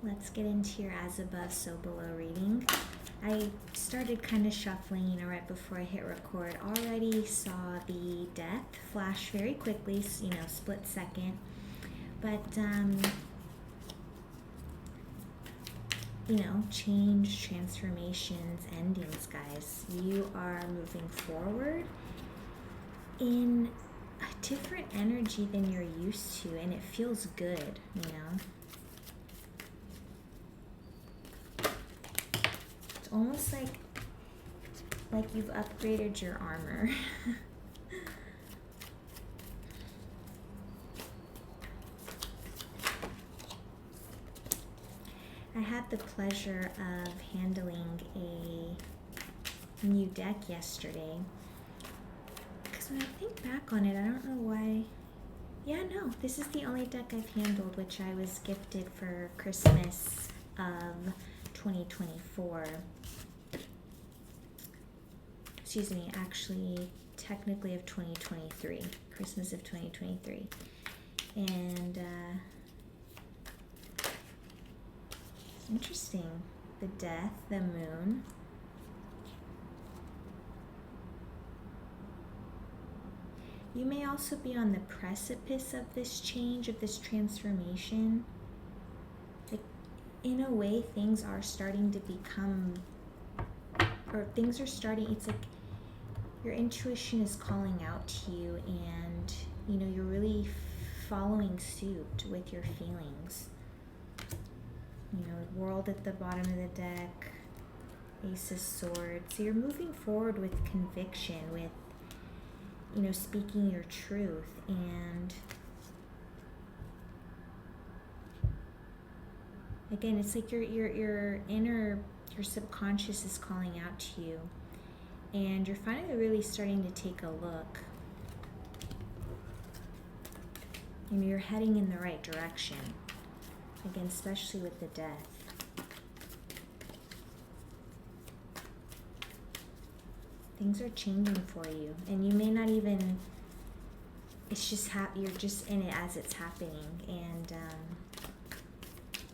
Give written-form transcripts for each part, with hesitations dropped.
Let's get into your as above, so below reading. I started kind of shuffling, right before I hit record. Already saw the death flash very quickly, split second. But, change, transformations, endings, guys. You are moving forward in a different energy than you're used to, and it feels good. It's almost like you've upgraded your armor. I had the pleasure of handling a new deck yesterday. Because when I think back on it, I don't know why. Yeah, no, this is the only deck I've handled, which I was gifted for Christmas of 2024. Excuse me, actually, technically of 2023. Christmas of 2023. And, interesting. The death, the moon. You may also be on the precipice of this change, of this transformation. Like, in a way, things are starting to become, or things are starting, it's like your intuition is calling out to you, and, you're really following suit with your feelings. World at the bottom of the deck, Ace of Swords. So you're moving forward with conviction, with, speaking your truth. And again, it's like your inner, your subconscious is calling out to you. And you're finally really starting to take a look. You're heading in the right direction. Again, especially with the death. Things are changing for you. And you may not even, it's just, you're just in it as it's happening. And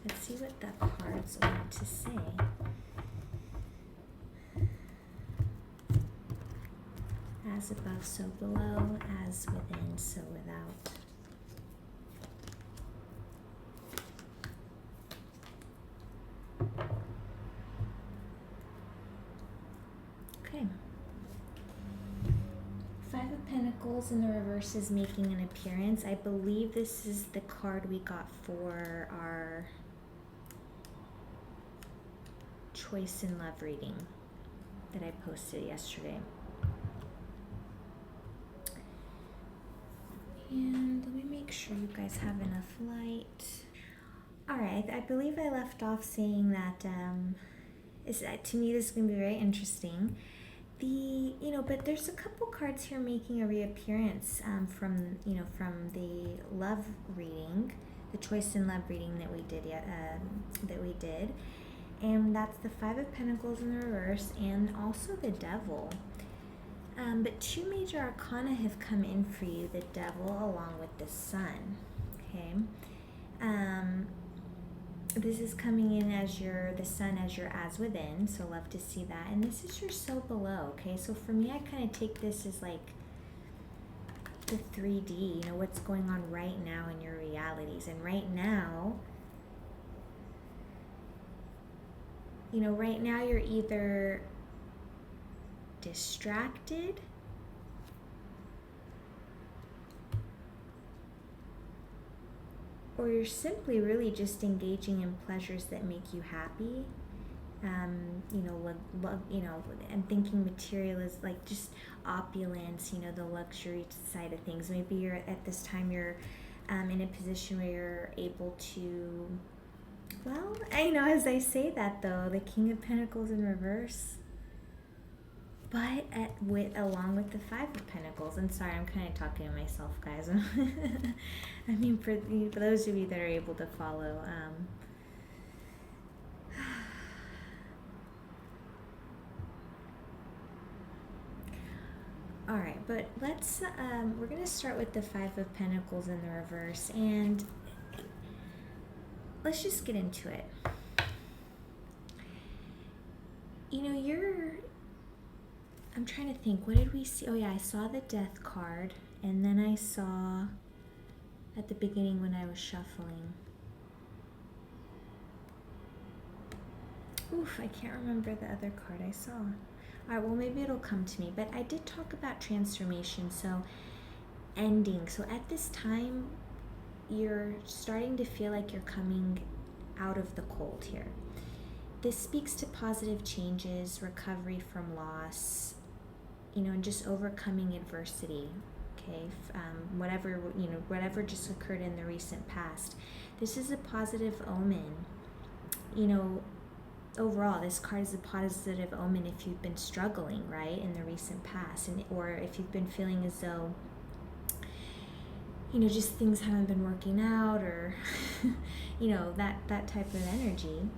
let's see what the cards want to say. As above, so below. As within, so without. Okay. Five of Pentacles in the reverse is making an appearance. I believe this is the card we got for our choice in love reading that I posted yesterday. And let me make sure you guys have enough light. Alright, I believe I left off saying that to me this is going to be very interesting. But there's a couple cards here making a reappearance from the love reading, the choice in love reading that we did, and that's the Five of Pentacles in the reverse and also the Devil. But two major arcana have come in for you, the Devil along with the Sun. Okay. This is coming in as the Sun as your as within, so love to see that. And this is your so below, okay? So for me, I kind of take this as like the 3D, what's going on right now in your realities. And right now, you're either distracted or you're simply really just engaging in pleasures that make you happy. And thinking material is like just opulence, the luxury side of things. Maybe you're at this time you're in a position where you're able to, well, as I say that though, the King of Pentacles in reverse, but along with the Five of Pentacles. And sorry, I'm kind of talking to myself, guys. I mean, for those of you that are able to follow. All right, but let's. We're gonna start with the Five of Pentacles in the reverse, and let's just get into it. You know, I'm trying to think, what did we see? Oh yeah, I saw the death card, and then I saw at the beginning when I was shuffling. Oof, I can't remember the other card I saw. Alright, well maybe it'll come to me. But I did talk about transformation, so ending. So at this time, you're starting to feel like you're coming out of the cold here. This speaks to positive changes, recovery from loss, you know, and just overcoming adversity. Okay, whatever just occurred in the recent past. This is a positive omen. You know, overall, this card is a positive omen if you've been struggling, right, in the recent past, or if you've been feeling as though, you know, just things haven't been working out, or you know, that type of energy.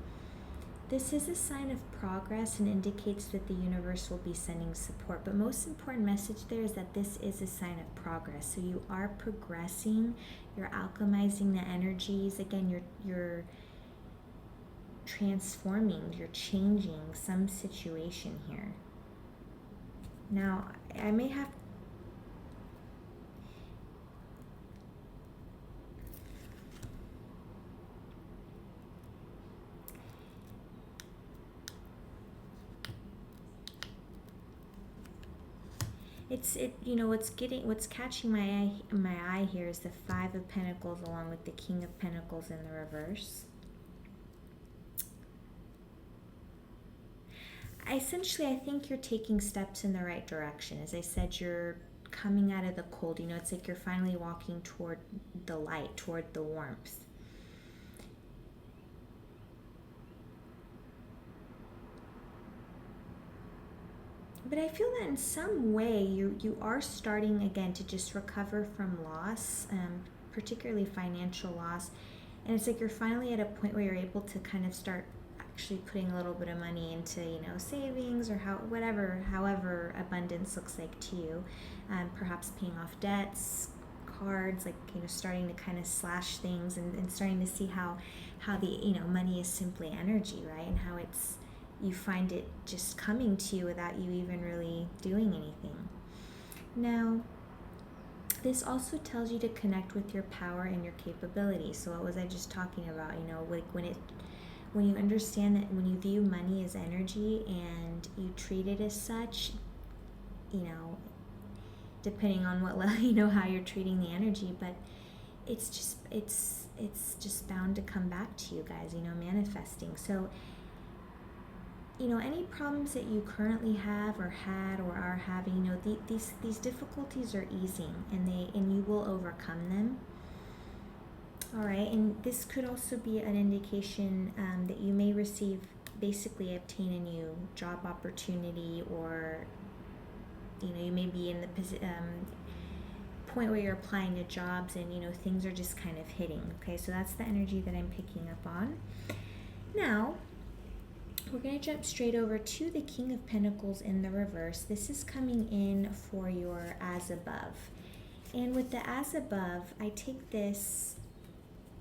This is a sign of progress and indicates that the universe will be sending support. But most important message there is that this is a sign of progress. So you are progressing, you're alchemizing the energies. Again, you're transforming, you're changing some situation here. Now, I may have what's catching my eye here is the Five of Pentacles along with the King of Pentacles in the reverse. Essentially, I think you're taking steps in the right direction. As I said, you're coming out of the cold. You know, it's like you're finally walking toward the light, toward the warmth. But I feel that in some way you are starting again to just recover from loss, particularly financial loss. And it's like you're finally at a point where you're able to kind of start actually putting a little bit of money into, you know, savings, or however abundance looks like to you. Perhaps paying off debts, cards, like, you know, starting to kind of slash things, and starting to see how the, you know, money is simply energy, right? And how you find it just coming to you without you even really doing anything. Now, this also tells you to connect with your power and your capabilities. So what was I just talking about? You know, like when you understand that when you view money as energy and you treat it as such, you know, depending on what level, you know, how you're treating the energy, but it's just bound to come back to you guys, you know, manifesting. So, you know, any problems that you currently have or had or are having, you know, these difficulties are easing, and you will overcome them. All right, and this could also be an indication that you may basically obtain a new job opportunity, or, you know, you may be in the point where you're applying to jobs, and, you know, things are just kind of hitting. Okay, so that's the energy that I'm picking up on. Now, we're going to jump straight over to the King of Pentacles in the reverse. This is coming in for your as above. And with the as above, I take this,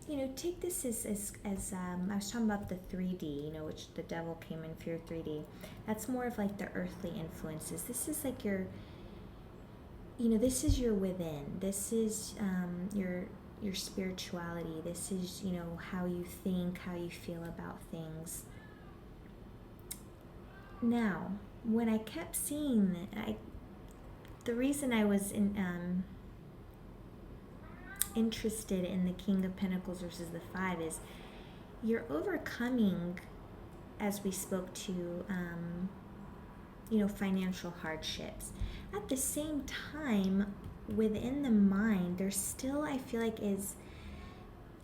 you know, as I was talking about the 3D, you know, which the devil came in for your 3D. That's more of like the earthly influences. This is like your, you know, this is your within. This is your spirituality. This is, you know, how you think, how you feel about things. Now, when I kept seeing that, the reason I was interested in the King of Pentacles versus the Five is you're overcoming, as we spoke to, you know, financial hardships. At the same time, within the mind, there's still, I feel like, is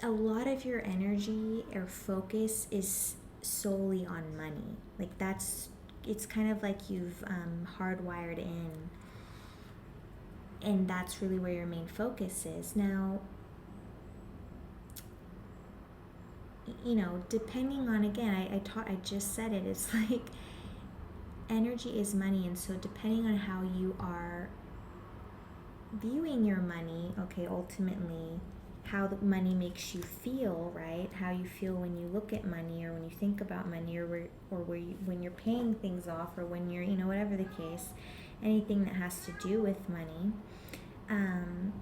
a lot of your energy or focus is solely on money. Like it's kind of like you've hardwired in, and that's really where your main focus is. Now, you know, depending on, again, I just said it, it's like energy is money, and so depending on how you are viewing your money, okay, ultimately how the money makes you feel, right? How you feel when you look at money, or when you think about money, when you're paying things off, or when you're, whatever the case, anything that has to do with money. And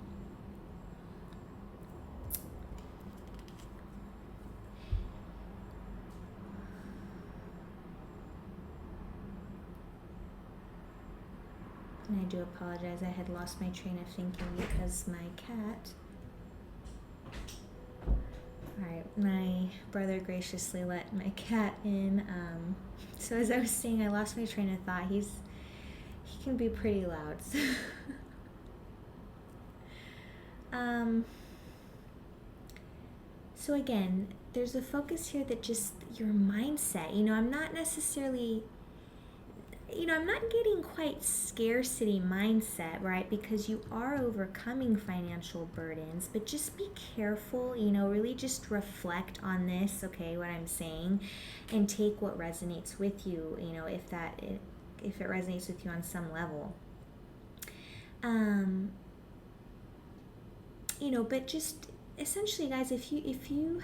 I do apologize, I had lost my train of thinking because my cat. Alright, my brother graciously let my cat in. So as I was saying, I lost my train of thought. He can be pretty loud. So again, there's a focus here that just your mindset. I'm not necessarily, I'm not getting quite scarcity mindset, right? Because you are overcoming financial burdens, but just be careful, really just reflect on this, okay, what I'm saying, and take what resonates with you, if it resonates with you on some level. But just essentially, guys, if you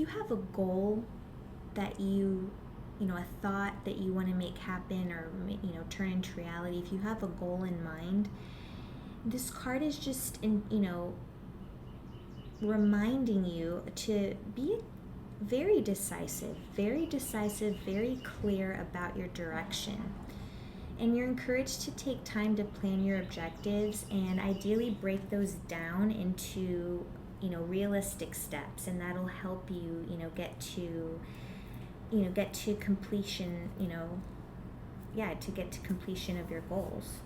have a goal that a thought that you want to make happen, or turn into reality, if you have a goal in mind, this card is just reminding you to be very decisive, very clear about your direction. And you're encouraged to take time to plan your objectives and ideally break those down into, realistic steps, and that'll help you, get to completion, to get to completion of your goals.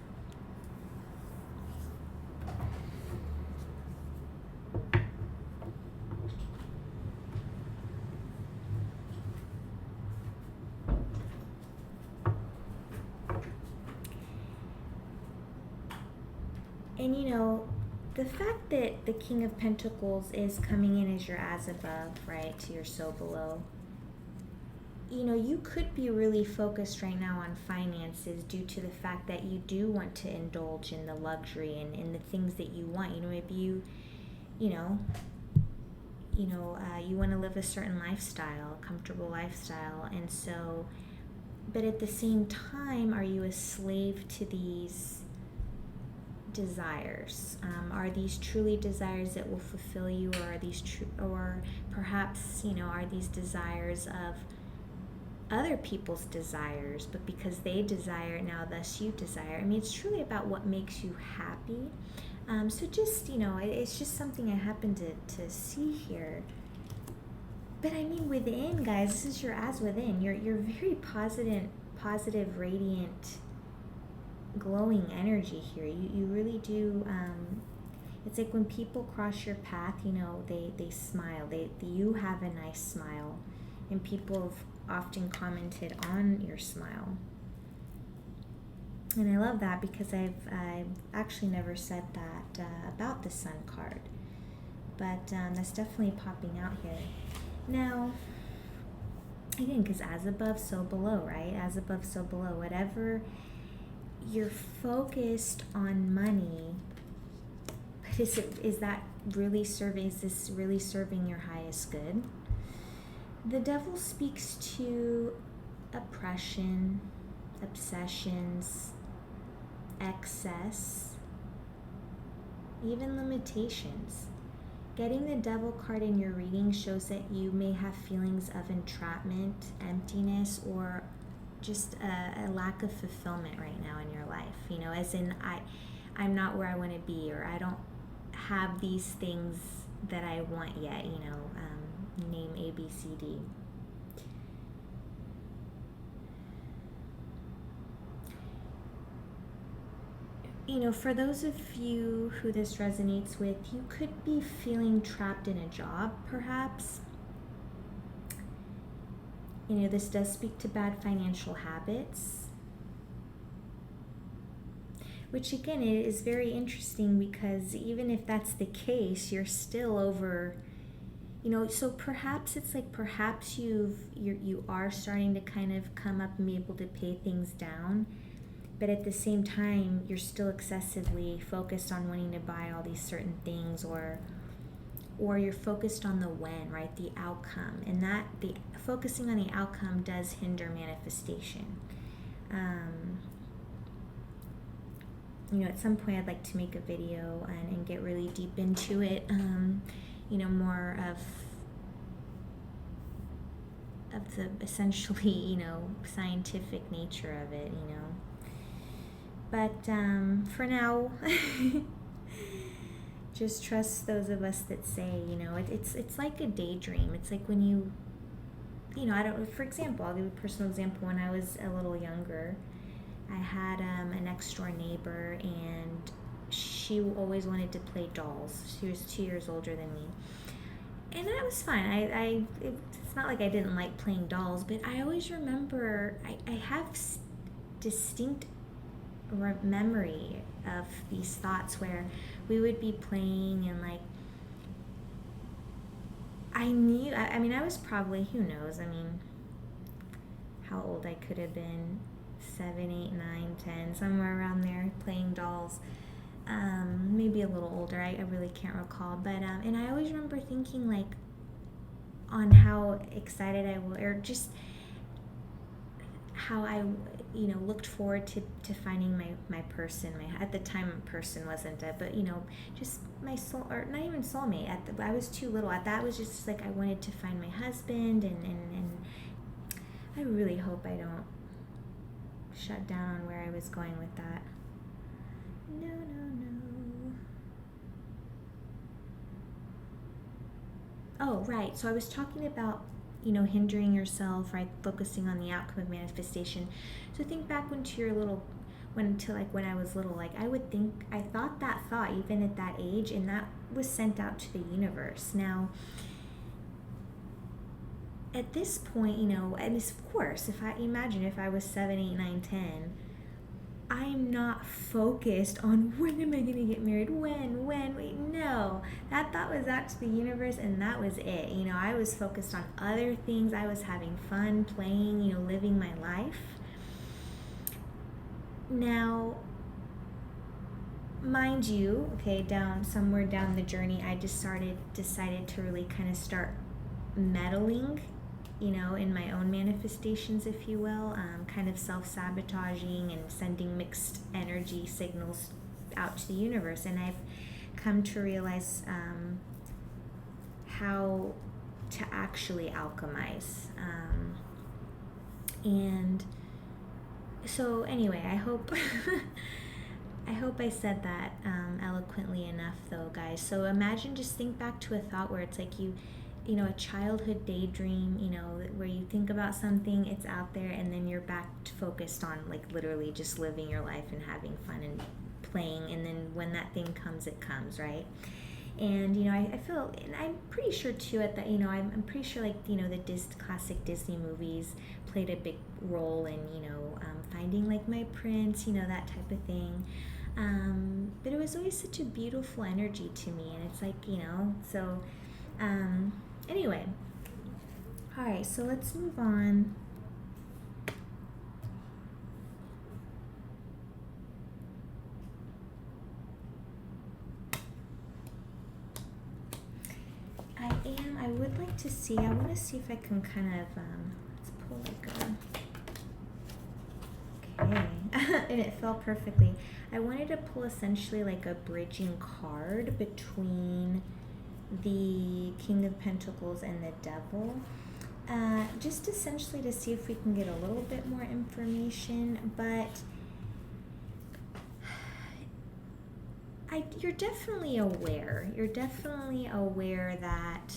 And the fact that the King of Pentacles is coming in as your as above, right, to your so below, you could be really focused right now on finances due to the fact that you do want to indulge in the luxury and in the things that you want. Maybe you want to live a certain lifestyle, a comfortable lifestyle, and so, but at the same time, are you a slave to these desires? Are these truly desires that will fulfill you, or are these or perhaps are these desires of other people's desires, but because they desire it now, thus you desire? It's truly about what makes you happy. So just it's just something I happen to see here. But within, guys, this is your as within. You're very positive, radiant, glowing energy here. You really do. It's like when people cross your path, they smile. You have a nice smile, and people have often commented on your smile. And I love that, because I've actually never said that about the Sun card, but that's definitely popping out here. Now, again, because as above, so below, right? As above, so below. Whatever you're focused on money, but is this really serving your highest good? The Devil speaks to oppression, obsessions, excess, even limitations. Getting the Devil card in your reading shows that you may have feelings of entrapment, emptiness, or just a lack of fulfillment right now in your life. As in, I'm not where I want to be, or I don't have these things that I want yet, name A, B, C, D. For those of you who this resonates with, you could be feeling trapped in a job, perhaps. This does speak to bad financial habits, which again is very interesting, because even if that's the case, you're still over, so perhaps it's like, perhaps you are starting to kind of come up and be able to pay things down, but at the same time, you're still excessively focused on wanting to buy all these certain things, or or you're focused on the when, right? The outcome, and that the focusing on the outcome does hinder manifestation. At some point I'd like to make a video and get really deep into it, more of the essentially, scientific nature of it, But for now, just trust those of us that say, it's like a daydream. It's like when you, for example, I'll give a personal example. When I was a little younger, I had a next door neighbor, and she always wanted to play dolls. She was 2 years older than me. And that was fine. It's not like I didn't like playing dolls, but I always remember, I have distinct memory of these thoughts where we would be playing, and like, I was probably, who knows, how old I could have been, 7, 8, 9, 10, somewhere around there, playing dolls. Maybe a little older, I really can't recall, but and I always remember thinking, like, on how excited I was, or just how I looked forward to finding my person. At the time, person wasn't it, but just my soul, or not even soulmate. I was too little. That was just like I wanted to find my husband, and I really hope I don't shut down on where I was going with that. No. Oh, right. So I was talking about, hindering yourself, right? Focusing on the outcome of manifestation. So think back when I was little, like I thought that thought even at that age, and that was sent out to the universe. Now, at this point, and of course, if I was 7, 8, 9, 10, I'm not focused on when am I going to get married, wait, no. That thought was out to the universe, and that was it. I was focused on other things. I was having fun, playing, living my life. Now, mind you, okay, somewhere down the journey, I decided to really kind of start meddling, in my own manifestations, if you will, kind of self-sabotaging and sending mixed energy signals out to the universe. And I've come to realize how to actually alchemize. And so anyway, I hope I said that eloquently enough, though, guys. So just think back to a thought where it's like a childhood daydream, where you think about something, it's out there, and then you're back focused on, like, literally just living your life and having fun and playing, and then when that thing comes, it comes, right? And, I feel, and I'm pretty sure, too, I'm pretty sure, like, the classic Disney movies played a big role in, finding, like, my prince, that type of thing. But it was always such a beautiful energy to me, and it's like, so... Anyway, all right, so let's move on. I would like to see, I want to see if I can kind of, let's pull like okay, and it fell perfectly. I wanted to pull essentially like a bridging card between the King of Pentacles and the Devil, just essentially to see if we can get a little bit more information. But you're definitely aware that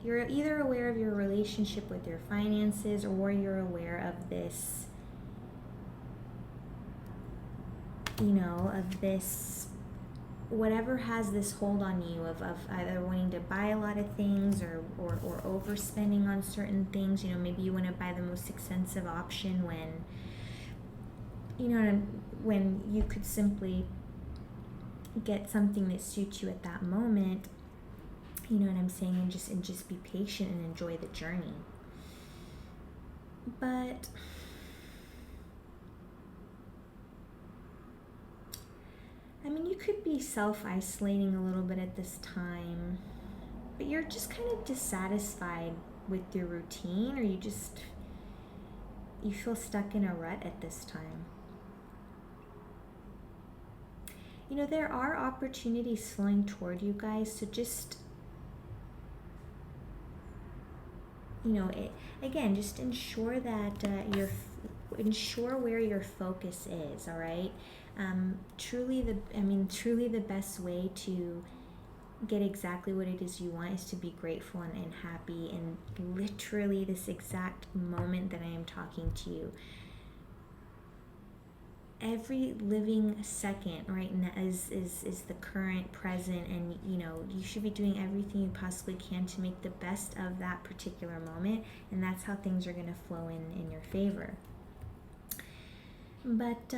you're either aware of your relationship with your finances, or you're aware of this of this, whatever has this hold on you of either wanting to buy a lot of things or overspending on certain things. Maybe you want to buy the most expensive option when you could simply get something that suits you at that moment. You know what I'm saying? And just be patient and enjoy the journey. But I mean, you could be self-isolating a little bit at this time, but you're just kind of dissatisfied with your routine, or you feel stuck in a rut at this time. You know, there are opportunities flowing toward you guys, so just, you know, again, just ensure that ensure where your focus is, all right? Truly the best way to get exactly what it is you want is to be grateful and happy in literally this exact moment that I am talking to you. Every living second right now is the current present, and you know, you should be doing everything you possibly can to make the best of that particular moment, and that's how things are going to flow in your favor. But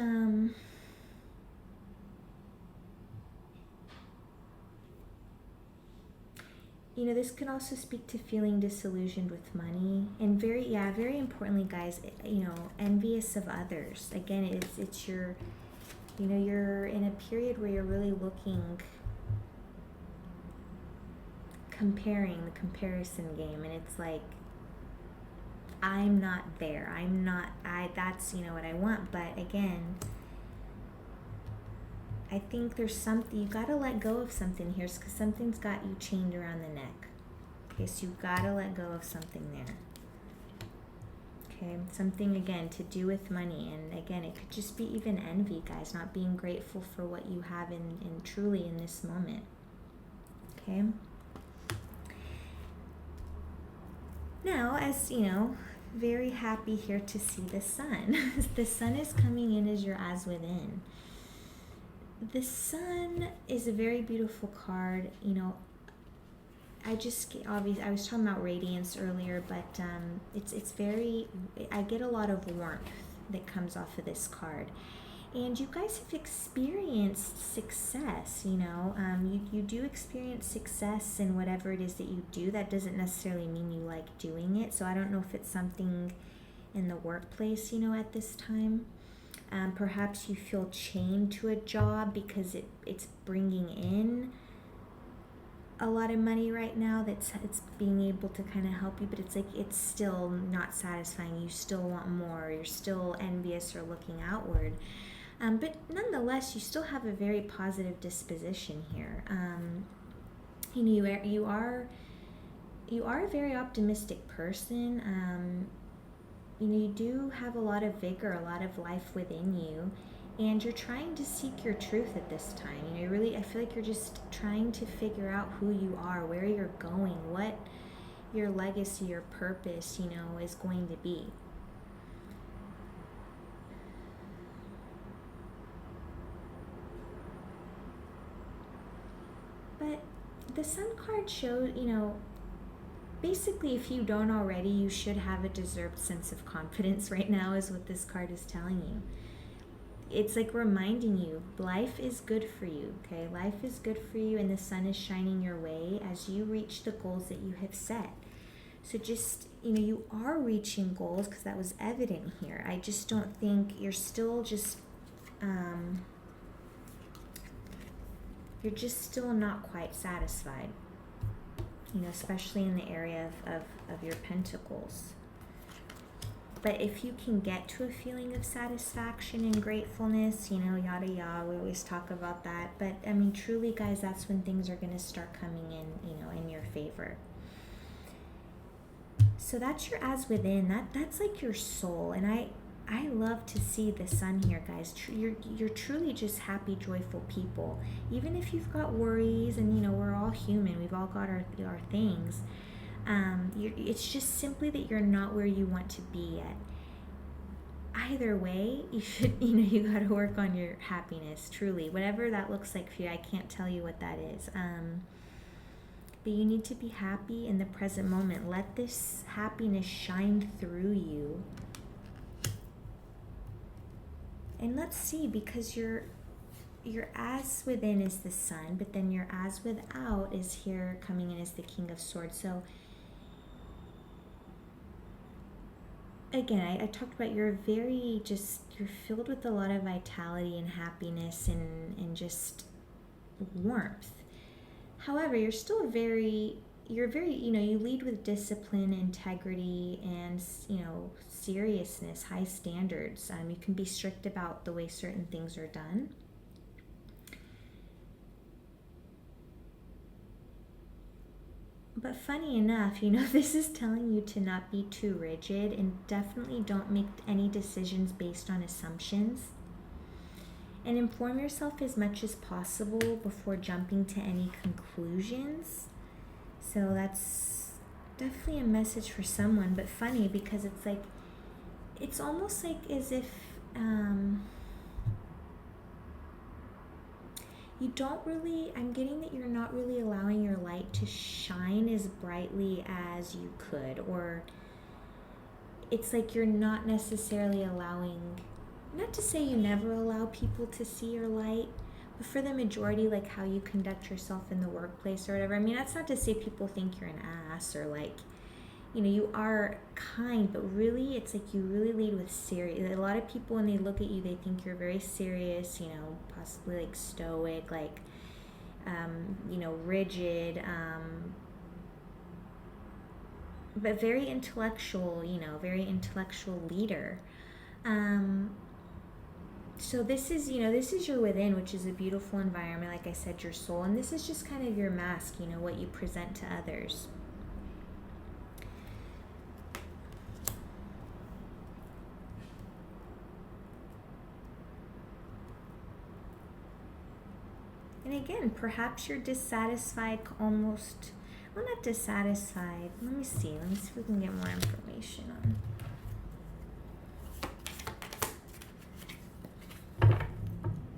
you know, this can also speak to feeling disillusioned with money, and very importantly, guys, you know, envious of others. Again, it's your, you know, you're in a period where you're really looking, comparing, the comparison game, and it's like, I'm not there. That's, you know, what I want, but again, I think there's something, you gotta let go of something here, because something's got you chained around the neck. Okay, so you gotta let go of something there. Okay, something, again, to do with money, and again, it could just be even envy, guys, not being grateful for what you have in truly in this moment. Okay. Now, as you know, very happy here to see the sun. The sun is coming in as your as within. The sun is a very beautiful card. You know, I was talking about radiance earlier, but it's very, I get a lot of warmth that comes off of this card. And you guys have experienced success, you know. You do experience success in whatever it is that you do. That doesn't necessarily mean you like doing it. So I don't know if it's something in the workplace, you know, at this time. Perhaps you feel chained to a job because it's bringing in a lot of money right now. It's being able to kind of help you, but it's like it's still not satisfying. You still want more. You're still envious or looking outward. But nonetheless, you still have a very positive disposition here. You know, you are a very optimistic person. You know, you do have a lot of vigor, a lot of life within you, and you're trying to seek your truth at this time. You know, I feel like you're just trying to figure out who you are, where you're going, what your legacy, your purpose, you know, is going to be. But the Sun card shows, you know, basically, if you don't already, you should have a deserved sense of confidence right now, is what this card is telling you. It's like reminding you, life is good for you, okay? Life is good for you, and the sun is shining your way as you reach the goals that you have set. So just, you know, you are reaching goals, because that was evident here. I just don't think you're still just, you're just still not quite satisfied. You know, especially in the area of your pentacles. But if you can get to a feeling of satisfaction and gratefulness, you know, yada yada, we always talk about that. But I mean, truly, guys, that's when things are going to start coming in, you know, in your favor. So that's your as within. That's like your soul, and I love to see the sun here, guys. You're truly just happy, joyful people. Even if you've got worries, and you know, we're all human. We've all got our things. It's just simply that you're not where you want to be yet. Either way, you got to work on your happiness, truly. Whatever that looks like for you, I can't tell you what that is. But you need to be happy in the present moment. Let this happiness shine through you. And let's see, because your as within is the sun, but then your as without is here coming in as the King of Swords. So again, I talked about you're you're filled with a lot of vitality and happiness and just warmth. However, you're very, you lead with discipline, integrity, and, seriousness, high standards. You can be strict about the way certain things are done. But funny enough, this is telling you to not be too rigid and definitely don't make any decisions based on assumptions. And inform yourself as much as possible before jumping to any conclusions. So that's definitely a message for someone, but funny because it's almost like as if I'm getting that you're not really allowing your light to shine as brightly as you could, or it's like you're not necessarily allowing, not to say you never allow people to see your light, but for the majority, like how you conduct yourself in the workplace or whatever. I mean, that's not to say people think you're an ass or you are kind, but really it's like you really lead with serious. A lot of people, when they look at you, they think you're very serious, possibly like stoic, rigid, but very intellectual, very intellectual leader. So this is your within, which is a beautiful environment, like I said, your soul, and this is just kind of your mask, what you present to others. And again, perhaps you're dissatisfied, not dissatisfied. Let me see if we can get more information on.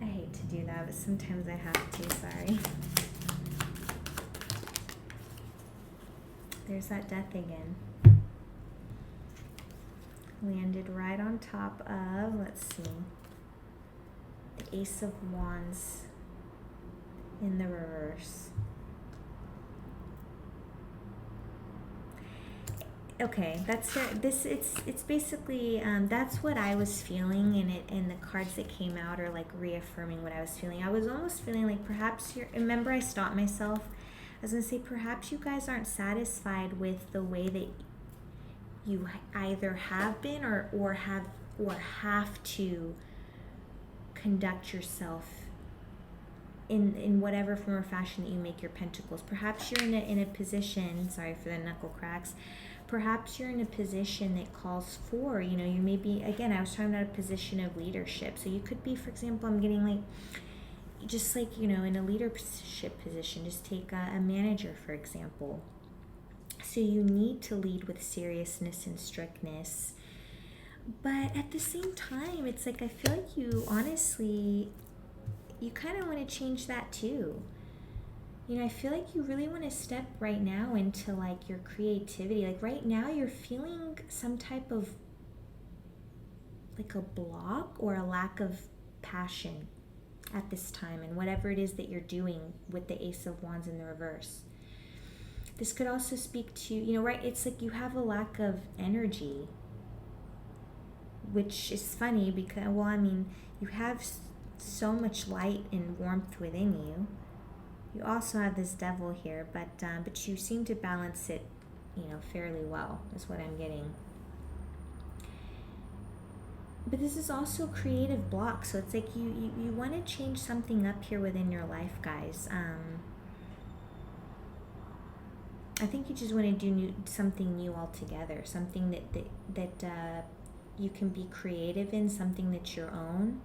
I hate to do that, but sometimes I have to, sorry. There's that death again. Landed right on top of, let's see, the Ace of Wands in the reverse. Okay, it's basically that's what I was feeling, and the cards that came out are like reaffirming what I was feeling. I was almost feeling like perhaps remember I stopped myself. I was gonna say perhaps you guys aren't satisfied with the way that you either have been or have to conduct yourself in whatever form or fashion that you make your pentacles. Perhaps you're in a position, sorry for the knuckle cracks, perhaps you're in a position that calls for, you may be, again, I was talking about a position of leadership. So you could be, for example, I'm getting in a leadership position. Just take a manager, for example. So you need to lead with seriousness and strictness. But at the same time, it's like I feel like you honestly, you kind of want to change that too. I feel like you really want to step right now into like your creativity. Like right now you're feeling some type of like a block or a lack of passion at this time, and whatever it is that you're doing with the Ace of Wands in the reverse. This could also speak to, right, it's like you have a lack of energy, which is funny because, you have so much light and warmth within you. You also have this devil here, but you seem to balance it, fairly well, is what I'm getting. But this is also creative block, so it's like you want to change something up here within your life, guys. I think you just want to do something new altogether, something that you can be creative in, something that's your own.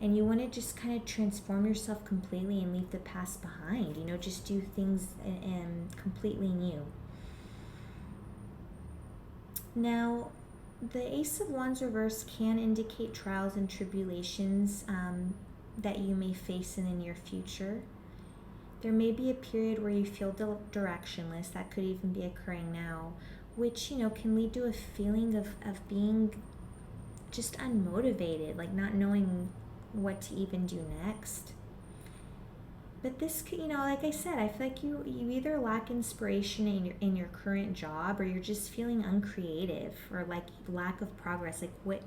And you want to just kind of transform yourself completely and leave the past behind. Just do things completely new. Now, the Ace of Wands reverse can indicate trials and tribulations that you may face in the near future. There may be a period where you feel directionless. That could even be occurring now, which, can lead to a feeling of being just unmotivated, like not knowing what to even do next. but this could, like I said, I feel like you either lack inspiration in your current job, or you're just feeling uncreative, or like lack of progress. Like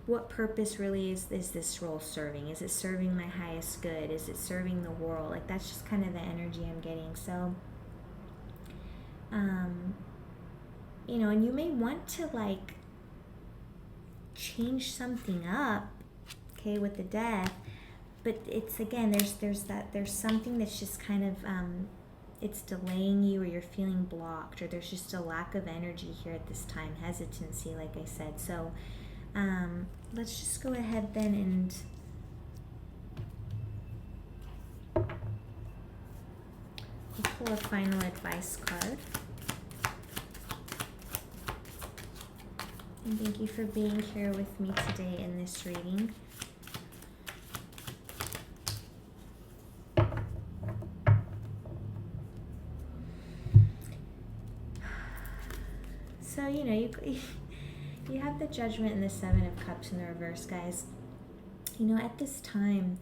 what purpose really is this role serving? Is it serving my highest good? Is it serving the world? Like that's just kind of the energy I'm getting. So and you may want to like change something up, okay, with the Death, but it's, again, there's something that's just kind of it's delaying you, or you're feeling blocked, or there's just a lack of energy here at this time, hesitancy, like I said. So let's just go ahead then and we'll pull a final advice card. And thank you for being here with me today in this reading. So, you have the Judgment and the Seven of Cups in the reverse, guys. At this time,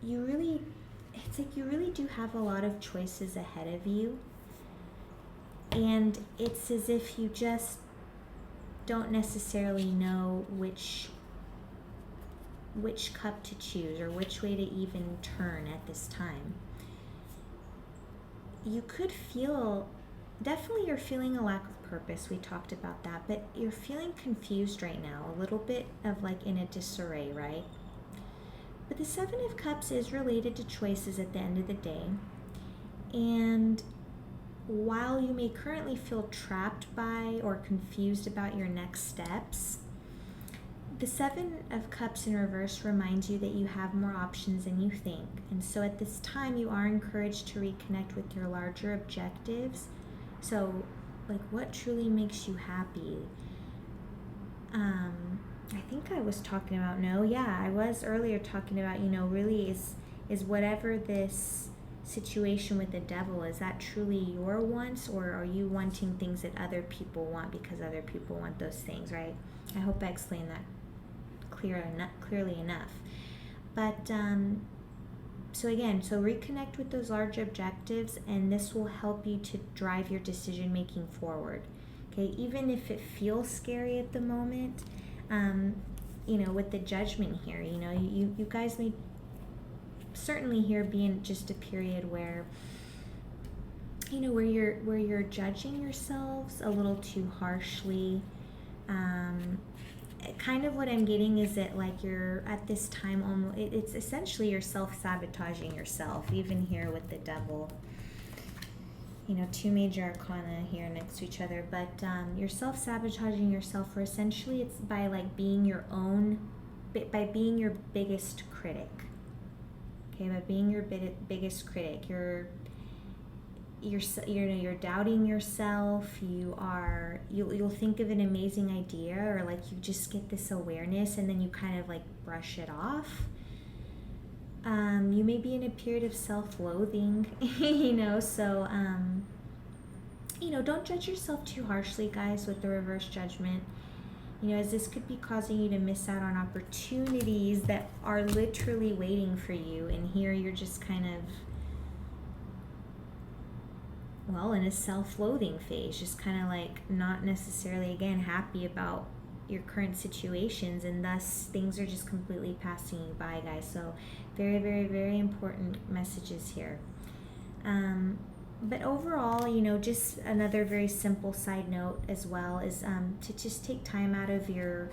it's like you really do have a lot of choices ahead of you. And it's as if you just don't necessarily know which cup to choose, or which way to even turn at this time. You could feel, definitely you're feeling a lack of purpose. We talked about that, but you're feeling confused right now, a little bit of like in a disarray, right? But the Seven of Cups is related to choices at the end of the day. And while you may currently feel trapped by or confused about your next steps, the Seven of Cups in reverse reminds you that you have more options than you think. And so at this time, you are encouraged to reconnect with your larger objectives. So, like, what truly makes you happy? I think I was talking about, I was earlier talking about, really is whatever this situation with the Devil, is that truly your wants, or are you wanting things that other people want because other people want those things, right? I hope I explained that clearly enough. But so reconnect with those large objectives, and this will help you to drive your decision making forward. Okay, even if it feels scary at the moment, with the Judgment here, you guys may certainly here be in just a period where where you're judging yourselves a little too harshly. Kind of what I'm getting is that, like, you're at this time almost, it's essentially you're self-sabotaging yourself, even here with the Devil. Two major arcana here next to each other, but you're self-sabotaging yourself, or essentially it's by like being your biggest critic. Okay, by being your biggest critic, you're doubting yourself. You'll think of an amazing idea, or like you just get this awareness, and then you kind of like brush it off. You may be in a period of self-loathing, so don't judge yourself too harshly, guys, with the reverse Judgment. As this could be causing you to miss out on opportunities that are literally waiting for you, and here you're just kind of, in a self-loathing phase, just kind of like not necessarily, again, happy about your current situations, and thus things are just completely passing you by, guys. So very, very, very important messages here. But overall, just another very simple side note as well is to just take time out of your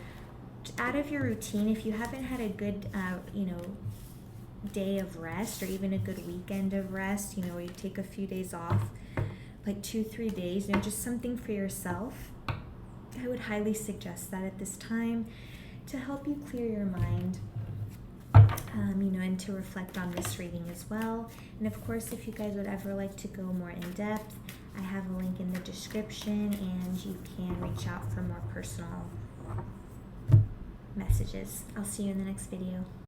routine. If you haven't had a good day of rest, or even a good weekend of rest, where you take a few days off, like 2-3 days, just something for yourself, I would highly suggest that at this time, to help you clear your mind, and to reflect on this reading as well. And of course, if you guys would ever like to go more in depth, I have a link in the description, and you can reach out for more personal messages. I'll see you in the next video.